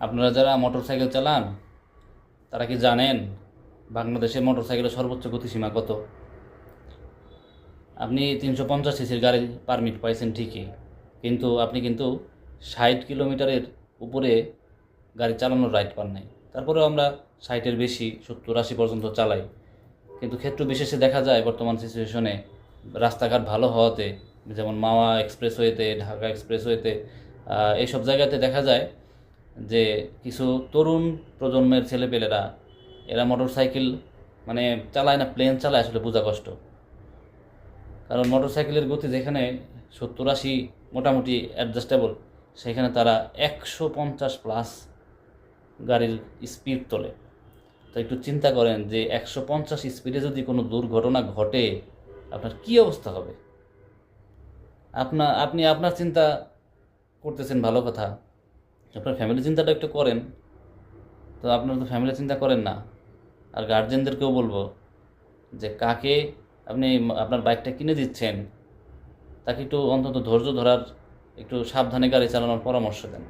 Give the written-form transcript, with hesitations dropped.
আপনারা যারা মোটরসাইকেল চালান তারা কি জানেন বাংলাদেশে মোটরসাইকেলের সর্বোচ্চ গতিসীমা কত? আপনি 350 সিসির গাড়ি পারমিট পাইছেন ঠিকই, কিন্তু আপনি 60 কিলোমিটারের উপরে গাড়ি চালানোর রাইট পান নাই। তারপরেও আমরা 60-এর বেশি 70-80 পর্যন্ত চালাই। কিন্তু ক্ষেত্র বিশেষে দেখা যায় বর্তমান সিচুয়েশনে রাস্তাঘাট ভালো হওয়াতে, যেমন মাওয়া এক্সপ্রেসওয়েতে, ঢাকা এক্সপ্রেসওয়েতে, এইসব জায়গাতে দেখা যায় যে কিছু তরুণ প্রজন্মের ছেলেপেলেরা এরা মোটরসাইকেল মানে চালায় না, প্লেন চালায়, আসলে বোঝা কষ্ট। কারণ মোটরসাইকেলের গতি যেখানে 70-80 মোটামুটি অ্যাডজাস্টেবল, সেখানে তারা 150+ গাড়ির স্পিড তোলে। তো একটু চিন্তা করেন যে 150 স্পিডে যদি কোনো দুর্ঘটনা ঘটে আপনার কী অবস্থা হবে। আপনি আপনার চিন্তা করতেছেন, ভালো কথা, আপনার ফ্যামিলি চিন্তাটা একটু করেন। তো আপনারা তো ফ্যামিলি চিন্তা করেন না। আর গার্জেনদেরকেও বলবো যে কাকে আপনি আপনার বাইকটা কিনে দিচ্ছেন তাকে একটু অন্তত ধৈর্য ধরার, একটু সাবধানে গাড়ি চালানোর পরামর্শ দেন।